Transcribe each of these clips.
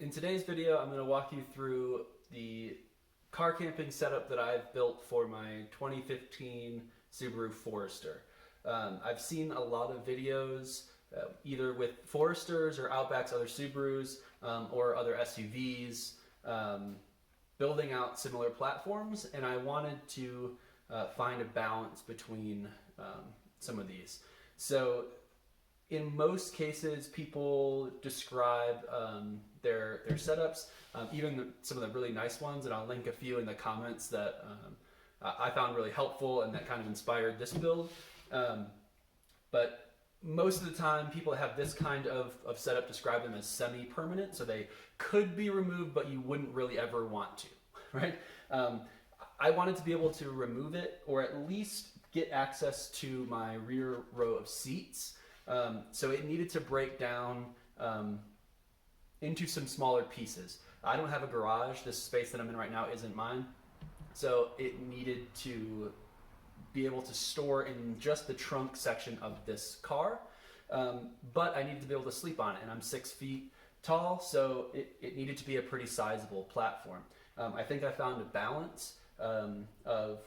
In today's video, I'm going to walk you through the car camping setup that I've built for my 2015 Subaru Forester. I've seen a lot of videos either with Foresters or Outbacks, other Subarus, or other SUVs building out similar platforms, and I wanted to find a balance between some of these. So in most cases, people describe their setups, even some of the really nice ones, and I'll link a few in the comments that I found really helpful and that kind of inspired this build. But most of the time, people have this kind of setup describe them as semi-permanent, so they could be removed, but you wouldn't really ever want to, right? I wanted to be able to remove it, or at least get access to my rear row of seats. So it needed to break down into some smaller pieces. I don't have a garage. This space that I'm in right now isn't mine. So it needed to be able to store in just the trunk section of this car. But I needed to be able to sleep on it, and I'm 6 feet tall, so it needed to be a pretty sizable platform. I think I found a balance of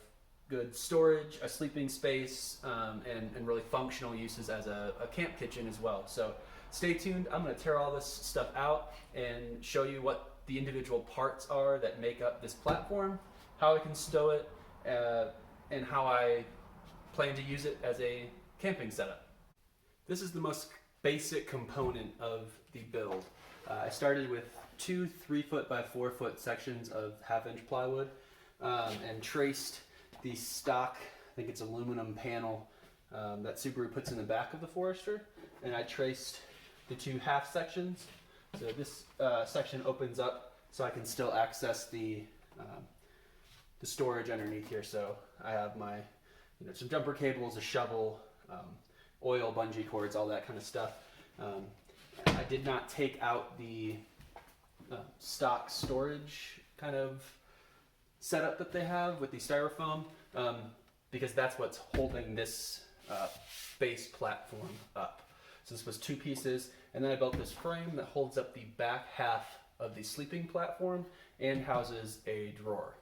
good storage, a sleeping space, and really functional uses as a camp kitchen as well. So stay tuned. I'm going to tear all this stuff out and show you what the individual parts are that make up this platform, how I can stow it, and how I plan to use it as a camping setup. This is the most basic component of the build. I started with two 3-foot by 4-foot sections of 1/2-inch plywood and traced the stock, I think it's aluminum panel that Subaru puts in the back of the Forester, and I traced the two half sections. So this section opens up so I can still access the storage underneath here. So I have my, some jumper cables, a shovel, oil, bungee cords, all that kind of stuff. I did not take out the stock storage kind of setup that they have with the styrofoam, because that's what's holding this base platform up. So this was 2 pieces, and then I built this frame that holds up the back half of the sleeping platform and houses a drawer.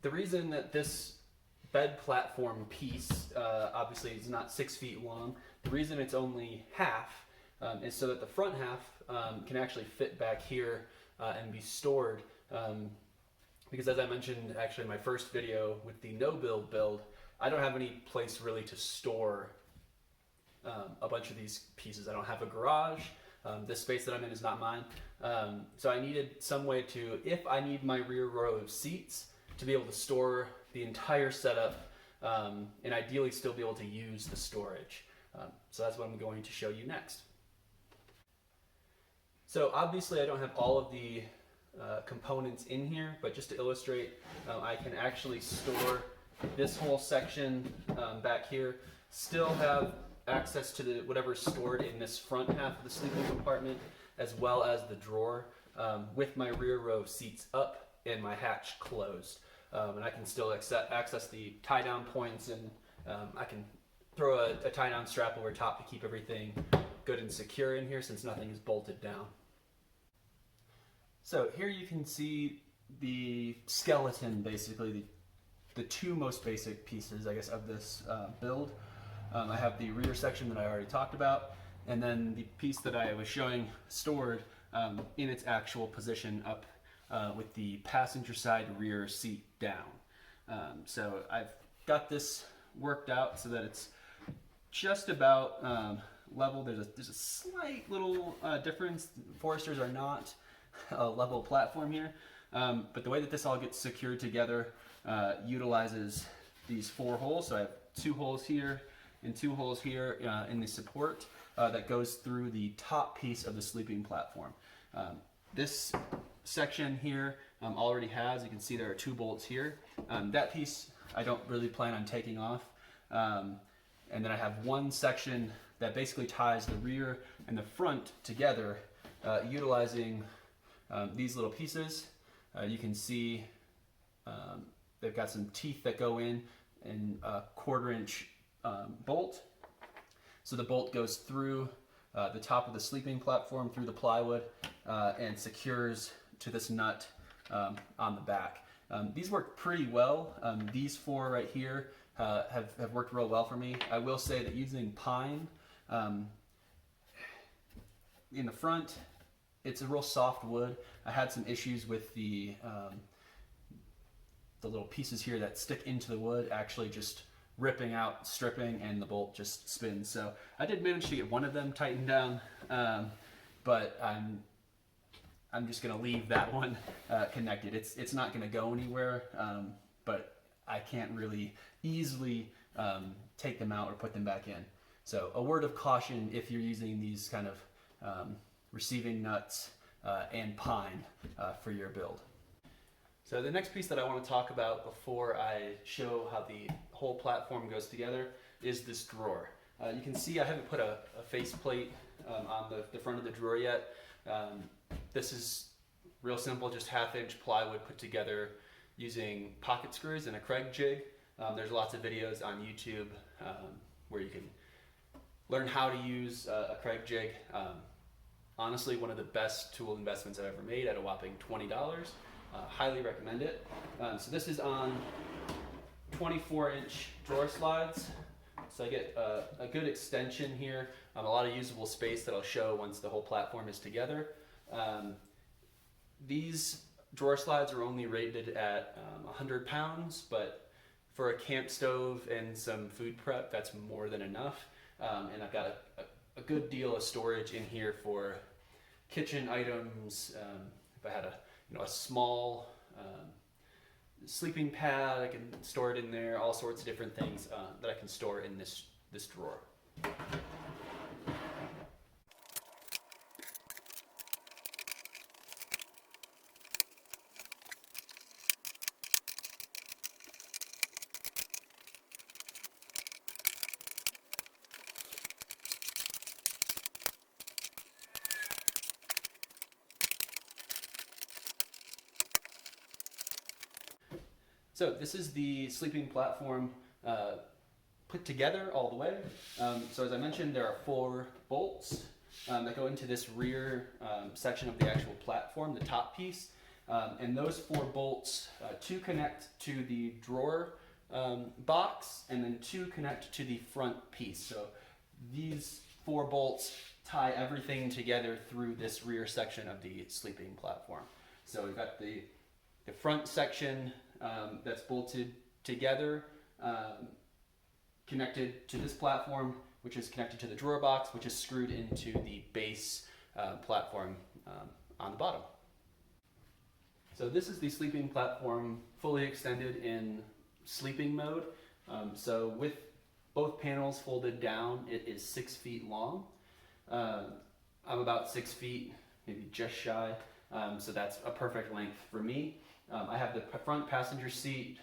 The reason that this bed platform piece obviously is not 6 feet long, the reason it's only half is so that the front half can actually fit back here and be stored. Because as I mentioned actually in my first video with the no-build build, I don't have any place really to store a bunch of these pieces. I don't have a garage. This space that I'm in is not mine. So I needed some way to, if I need my rear row of seats, to be able to store the entire setup and ideally still be able to use the storage. So that's what I'm going to show you next. So obviously I don't have all of the components in here, but just to illustrate, I can actually store this whole section back here, still have access to whatever's stored in this front half of the sleeping compartment, as well as the drawer, with my rear row seats up and my hatch closed. And I can still access the tie-down points, and I can throw a tie-down strap over top to keep everything good and secure in here since nothing is bolted down. So here you can see the skeleton, basically the 2 most basic pieces, I guess, of this build. I have the rear section that I already talked about, and then the piece that I was showing stored in its actual position up with the passenger side rear seat down. So I've got this worked out so that it's just about level. There's a slight little difference. Foresters are not a level platform here, but the way that this all gets secured together utilizes these 4 holes. So I have 2 holes here and 2 holes here in the support that goes through the top piece of the sleeping platform. This section here already has, you can see there are 2 bolts here. That piece I don't really plan on taking off. And then I have 1 section that basically ties the rear and the front together utilizing these little pieces. You can see they've got some teeth that go in and a 1/4-inch bolt. So the bolt goes through the top of the sleeping platform through the plywood and secures to this nut on the back. These work pretty well. These four right here have worked real well for me. I will say that using pine in the front, it's a real soft wood. I had some issues with the little pieces here that stick into the wood actually just ripping out, stripping, and the bolt just spins. So I did manage to get one of them tightened down, but I'm just gonna leave that one connected. It's not gonna go anywhere, but I can't really easily take them out or put them back in. So a word of caution if you're using these kind of receiving nuts and pine for your build. So the next piece that I want to talk about before I show how the whole platform goes together is this drawer. You can see I haven't put a faceplate on the front of the drawer yet. This is real simple, just 1/2 inch plywood put together using pocket screws and a Craig jig. There's lots of videos on YouTube where you can learn how to use a Craig jig. Honestly, one of the best tool investments I've ever made at a whopping $20. Highly recommend it. So this is on 24-inch drawer slides. So I get a good extension here, a lot of usable space that I'll show once the whole platform is together. These drawer slides are only rated at 100 pounds, but for a camp stove and some food prep, that's more than enough. And I've got a good deal of storage in here for kitchen items. If I had a small sleeping pad, I can store it in there, all sorts of different things that I can store in this drawer. So this is the sleeping platform put together all the way. So as I mentioned, there are 4 bolts that go into this rear section of the actual platform, the top piece. And those 4 bolts, 2 connect to the drawer box, and then 2 connect to the front piece. So these 4 bolts tie everything together through this rear section of the sleeping platform. So we've got the front section that's bolted together, connected to this platform, which is connected to the drawer box, which is screwed into the base platform on the bottom. So this is the sleeping platform fully extended in sleeping mode. So with both panels folded down, it is 6 feet long. I'm about 6 feet, maybe just shy, so that's a perfect length for me. I have the front passenger seat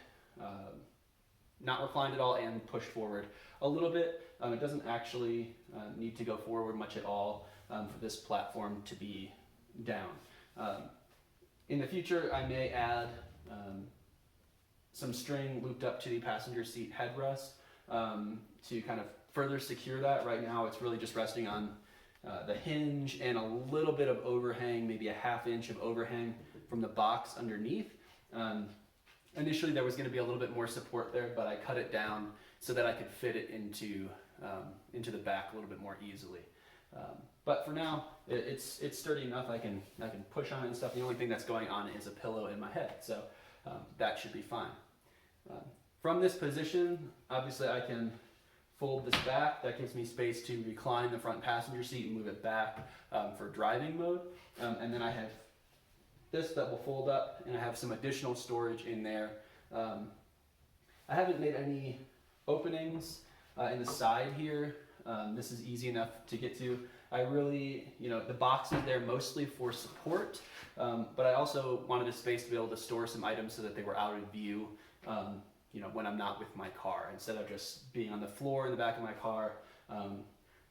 not reclined at all and pushed forward a little bit. It doesn't actually need to go forward much at all for this platform to be down. In the future, I may add some string looped up to the passenger seat headrest to kind of further secure that. Right now, it's really just resting on the hinge and a little bit of overhang, maybe a 1/2 inch of overhang from the box underneath. Initially there was going to be a little bit more support there, but I cut it down so that I could fit it into the back a little bit more easily. But for now, it's sturdy enough. I can push on it and stuff. The only thing that's going on is a pillow in my head, so that should be fine. From this position, obviously I can fold this back. That gives me space to recline the front passenger seat and move it back for driving mode. And then I have this that will fold up, and I have some additional storage in there. I haven't made any openings in the side here. This is easy enough to get to. I really, the box is there mostly for support, but I also wanted a space to be able to store some items so that they were out of view, when I'm not with my car, instead of just being on the floor in the back of my car,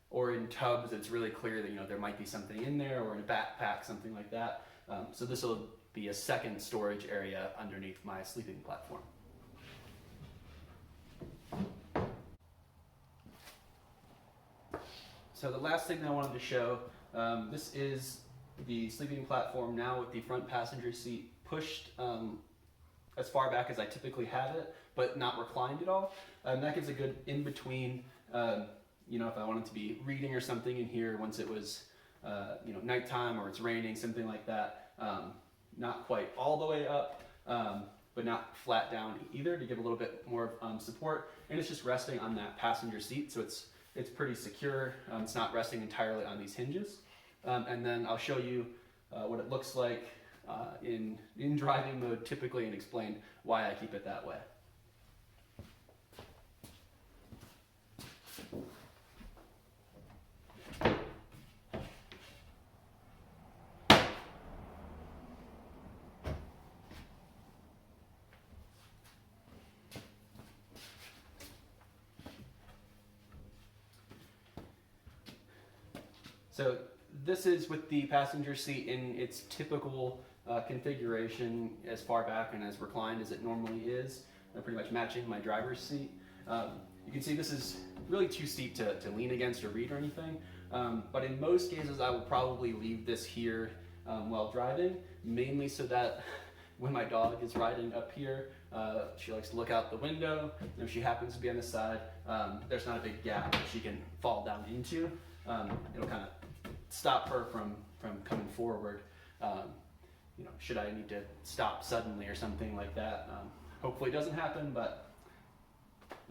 or in tubs. It's really clear that there might be something in there, or in a backpack, something like that. So this will be a second storage area underneath my sleeping platform. So the last thing that I wanted to show, this is the sleeping platform now with the front passenger seat pushed as far back as I typically have it, but not reclined at all. That gives a good in-between, you know, if I wanted to be reading or something in here once it was, you know, nighttime or it's raining, something like that. Not quite all the way up, but not flat down either, to give a little bit more support. And it's just resting on that passenger seat, so it's pretty secure. It's not resting entirely on these hinges. And then I'll show you what it looks like in driving mode typically, and explain why I keep it that way. So this is with the passenger seat in its typical configuration, as far back and as reclined as it normally is, pretty much matching my driver's seat. You can see this is really too steep to lean against or read or anything, but in most cases I will probably leave this here while driving, mainly so that when my dog is riding up here, she likes to look out the window, and if she happens to be on the side, there's not a big gap that she can fall down into. It'll kind of stop her from coming forward, you know, should I need to stop suddenly or something like that. Hopefully it doesn't happen, but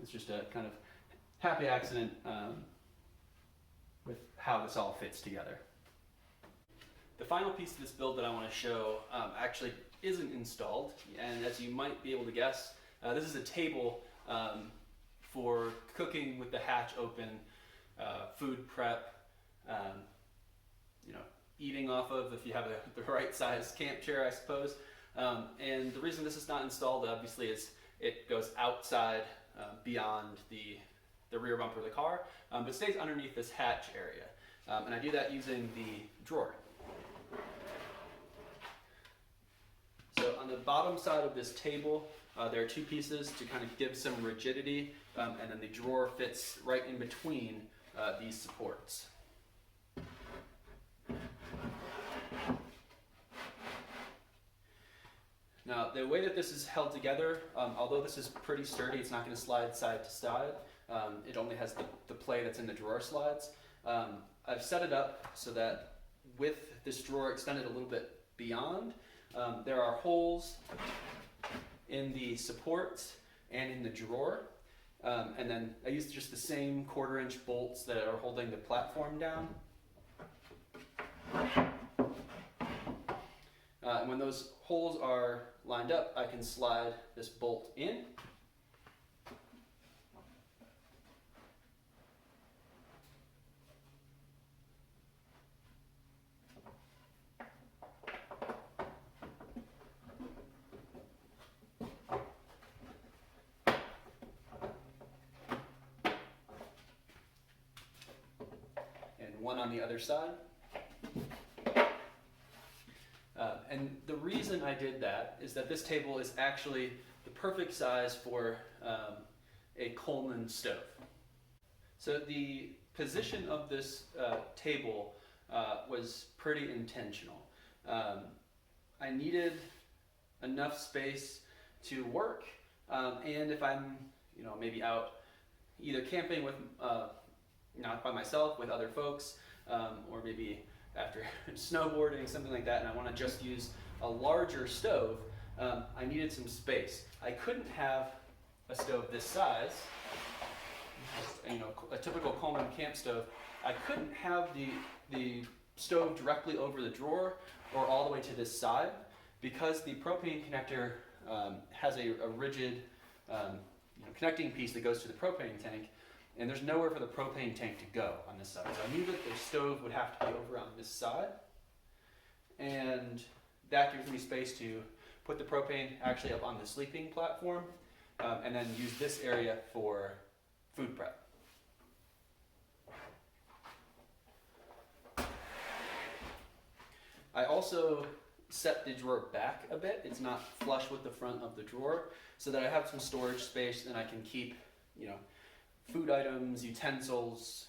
it's just a kind of happy accident with how this all fits together. The final piece of this build that I want to show actually isn't installed, and as you might be able to guess, this is a table for cooking with the hatch open, food prep, you know, eating off of if you have the right size camp chair, I suppose. And the reason this is not installed, obviously, is it goes outside beyond the rear bumper of the car, but stays underneath this hatch area. And I do that using the drawer. So on the bottom side of this table, there are two pieces to kind of give some rigidity, and then the drawer fits right in between these supports. Now, the way that this is held together, although this is pretty sturdy, it's not going to slide side to side. It only has the play that's in the drawer slides. I've set it up so that with this drawer extended a little bit beyond, there are holes in the supports and in the drawer. And then I used just the same 1/4-inch bolts that are holding the platform down. And when those holes are lined up, I can slide this bolt in. And one on the other side. And the reason I did that is that this table is actually the perfect size for a Coleman stove. So the position of this table was pretty intentional. I needed enough space to work, and if I'm, you know, maybe out either camping with, not by myself, with other folks, or maybe after snowboarding, something like that, and I want to just use a larger stove, I needed some space. I couldn't have a stove this size, just, you know, a typical Coleman camp stove. I couldn't have the stove directly over the drawer or all the way to this side, because the propane connector has a rigid you know, connecting piece that goes to the propane tank, and there's nowhere for the propane tank to go on this side. So I knew that the stove would have to be over on this side, and that gives me space to put the propane actually up on the sleeping platform, and then use this area for food prep. I also set the drawer back a bit. It's not flush with the front of the drawer, so that I have some storage space and I can keep, you know, food items, utensils,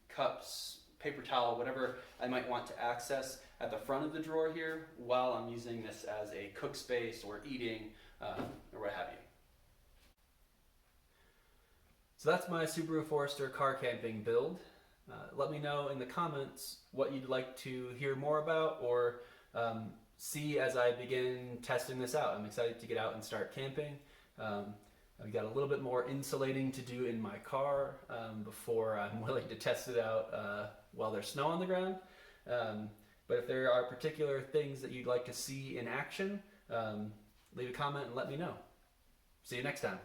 cups, paper towel, whatever I might want to access at the front of the drawer here while I'm using this as a cook space or eating or what have you. So that's my Subaru Forester car camping build. Let me know in the comments what you'd like to hear more about or see as I begin testing this out. I'm excited to get out and start camping. I've got a little bit more insulating to do in my car before I'm willing to test it out while there's snow on the ground. But if there are particular things that you'd like to see in action, leave a comment and let me know. See you next time.